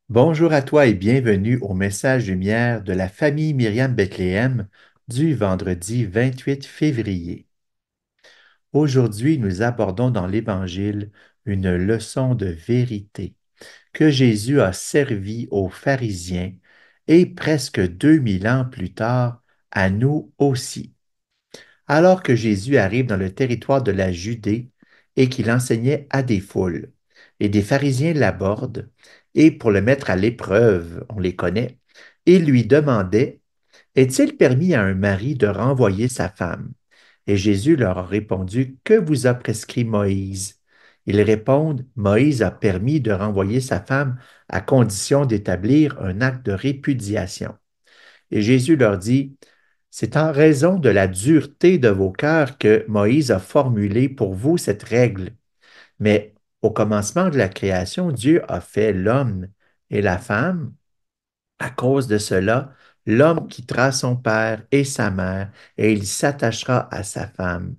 Bonjour à toi et bienvenue au message lumière de la famille Myriam Bethléem du vendredi 28 février. Aujourd'hui, nous abordons dans l'Évangile une leçon de vérité que Jésus a servie aux pharisiens et presque 2000 ans plus tard à nous aussi. Alors que Jésus arrive dans le territoire de la Judée et qu'il enseignait à des foules, et des pharisiens l'abordent, et pour le mettre à l'épreuve, on les connaît, ils lui demandaient, est-il permis à un mari de renvoyer sa femme? Et Jésus leur a répondu, que vous a prescrit Moïse? Ils répondent, Moïse a permis de renvoyer sa femme à condition d'établir un acte de répudiation. Et Jésus leur dit, c'est en raison de la dureté de vos cœurs que Moïse a formulé pour vous cette règle. Mais au commencement de la création, Dieu a fait l'homme et la femme. À cause de cela, l'homme quittera son père et sa mère, et il s'attachera à sa femme,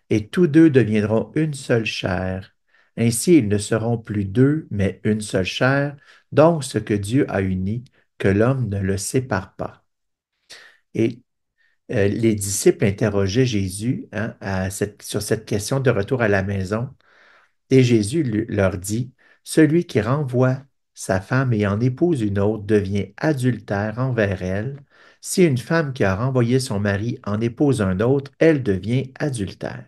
et tous deux deviendront une seule chair. Ainsi, ils ne seront plus deux, mais une seule chair. Donc, ce que Dieu a uni, que l'homme ne le sépare pas. Et les disciples interrogeaient Jésus sur cette question de retour à la maison. Et Jésus leur dit, celui qui renvoie sa femme et en épouse une autre devient adultère envers elle. Si une femme qui a renvoyé son mari en épouse un autre, elle devient adultère.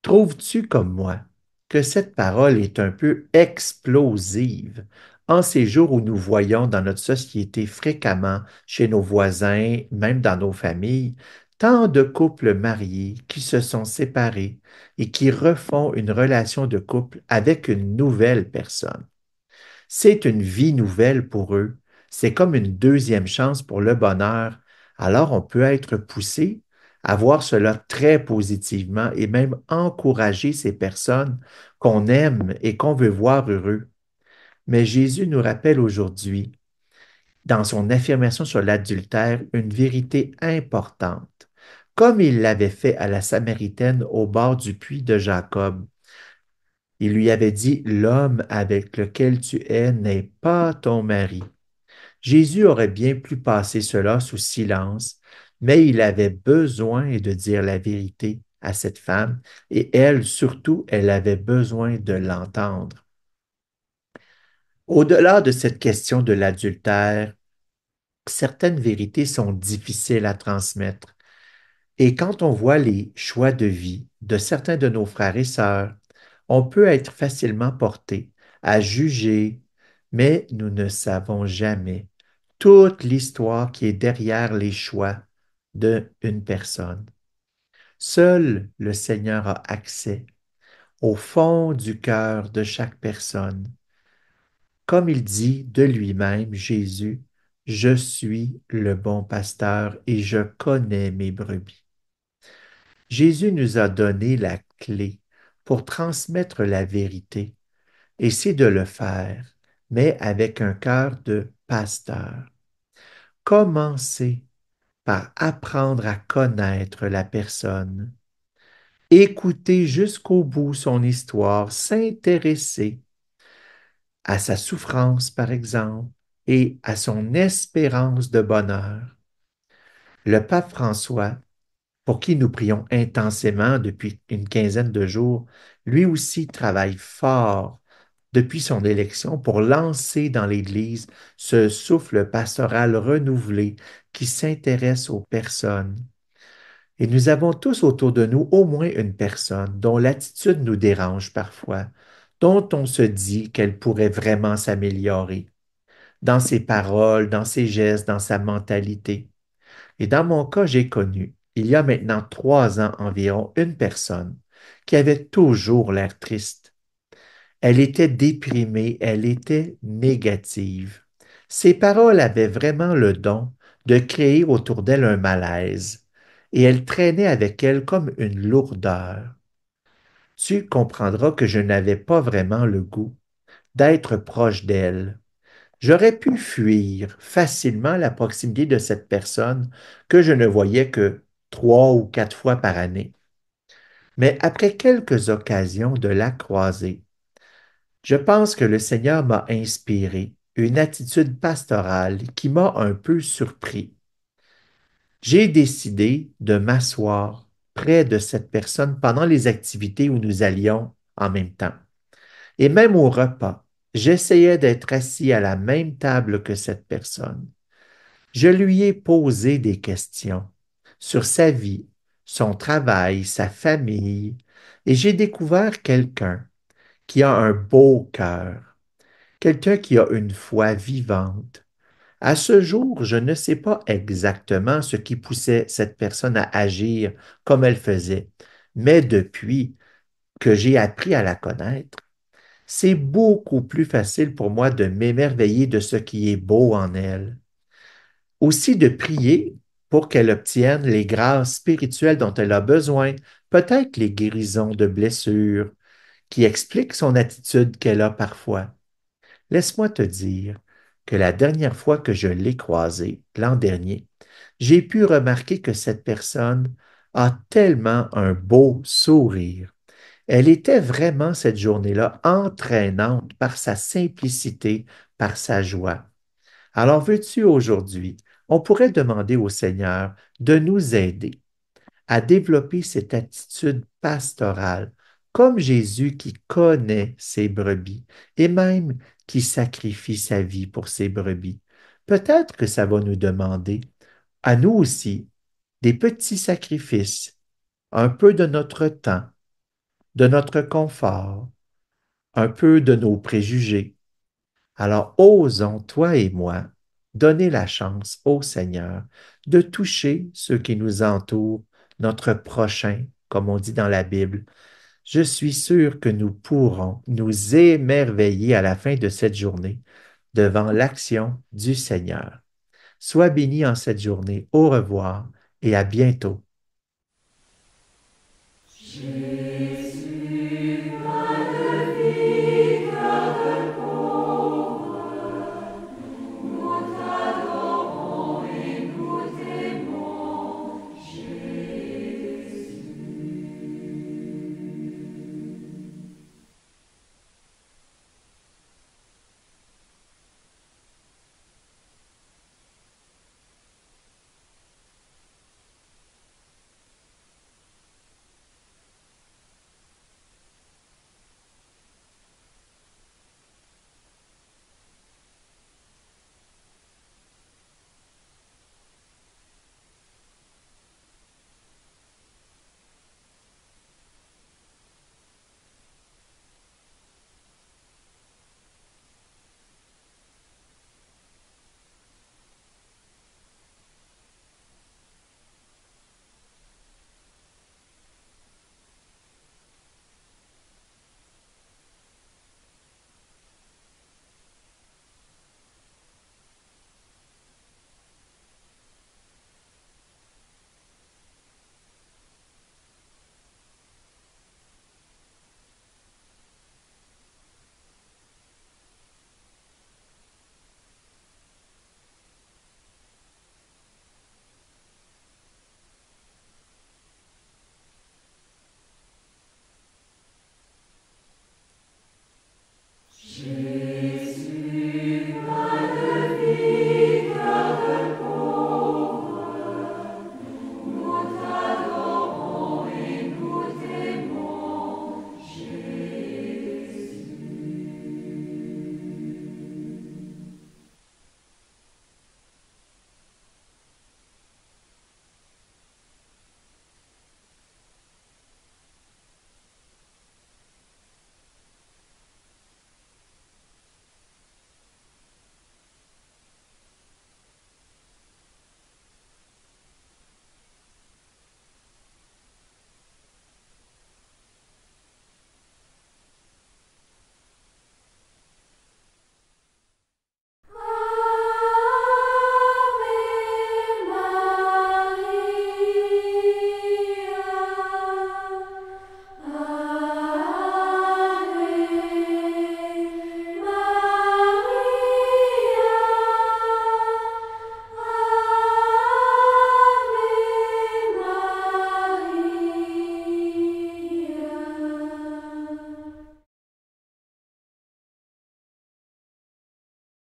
Trouves-tu comme moi que cette parole est un peu explosive en ces jours où nous voyons dans notre société fréquemment, chez nos voisins, même dans nos familles, tant de couples mariés qui se sont séparés et qui refont une relation de couple avec une nouvelle personne? C'est une vie nouvelle pour eux. C'est comme une deuxième chance pour le bonheur. Alors on peut être poussé à voir cela très positivement et même encourager ces personnes qu'on aime et qu'on veut voir heureux. Mais Jésus nous rappelle aujourd'hui, dans son affirmation sur l'adultère, une vérité importante, comme il l'avait fait à la Samaritaine au bord du puits de Jacob. Il lui avait dit, l'homme avec lequel tu es n'est pas ton mari. Jésus aurait bien pu passer cela sous silence, mais il avait besoin de dire la vérité à cette femme, et elle, surtout, elle avait besoin de l'entendre. Au-delà de cette question de l'adultère, certaines vérités sont difficiles à transmettre. Et quand on voit les choix de vie de certains de nos frères et sœurs, on peut être facilement porté à juger, mais nous ne savons jamais toute l'histoire qui est derrière les choix d'une personne. Seul le Seigneur a accès au fond du cœur de chaque personne. Comme il dit de lui-même, Jésus, je suis le bon pasteur et je connais mes brebis. Jésus nous a donné la clé pour transmettre la vérité, et c'est de le faire, mais avec un cœur de pasteur. Commencez par apprendre à connaître la personne, écouter jusqu'au bout son histoire, s'intéresser à sa souffrance, par exemple, et à son espérance de bonheur. Le pape François, pour qui nous prions intensément depuis une quinzaine de jours, lui aussi travaille fort depuis son élection pour lancer dans l'Église ce souffle pastoral renouvelé qui s'intéresse aux personnes. Et nous avons tous autour de nous au moins une personne dont l'attitude nous dérange parfois, dont on se dit qu'elle pourrait vraiment s'améliorer dans ses paroles, dans ses gestes, dans sa mentalité. Et dans mon cas, j'ai connu, il y a maintenant 3 ans environ, une personne qui avait toujours l'air triste. Elle était déprimée, elle était négative. Ses paroles avaient vraiment le don de créer autour d'elle un malaise, et elle traînait avec elle comme une lourdeur. Tu comprendras que je n'avais pas vraiment le goût d'être proche d'elle. J'aurais pu fuir facilement la proximité de cette personne que je ne voyais que 3 ou 4 fois par année. Mais après quelques occasions de la croiser, je pense que le Seigneur m'a inspiré une attitude pastorale qui m'a un peu surpris. J'ai décidé de m'asseoir près de cette personne pendant les activités où nous allions en même temps. Et même au repas, j'essayais d'être assis à la même table que cette personne. Je lui ai posé des questions sur sa vie, son travail, sa famille, et j'ai découvert quelqu'un qui a un beau cœur, quelqu'un qui a une foi vivante. À ce jour, je ne sais pas exactement ce qui poussait cette personne à agir comme elle faisait, mais depuis que j'ai appris à la connaître, c'est beaucoup plus facile pour moi de m'émerveiller de ce qui est beau en elle. Aussi de prier pour qu'elle obtienne les grâces spirituelles dont elle a besoin, peut-être les guérisons de blessures, qui expliquent son attitude qu'elle a parfois. Laisse-moi te dire que la dernière fois que je l'ai croisée, l'an dernier, j'ai pu remarquer que cette personne a tellement un beau sourire. Elle était vraiment cette journée-là entraînante par sa simplicité, par sa joie. Alors veux-tu aujourd'hui, on pourrait demander au Seigneur de nous aider à développer cette attitude pastorale, comme Jésus qui connaît ses brebis et même qui sacrifie sa vie pour ses brebis. Peut-être que ça va nous demander, à nous aussi, des petits sacrifices, un peu de notre temps, de notre confort, un peu de nos préjugés. Alors osons, toi et moi, donner la chance au Seigneur de toucher ceux qui nous entourent, notre prochain, comme on dit dans la Bible. Je suis sûr que nous pourrons nous émerveiller à la fin de cette journée devant l'action du Seigneur. Sois béni en cette journée. Au revoir et à bientôt.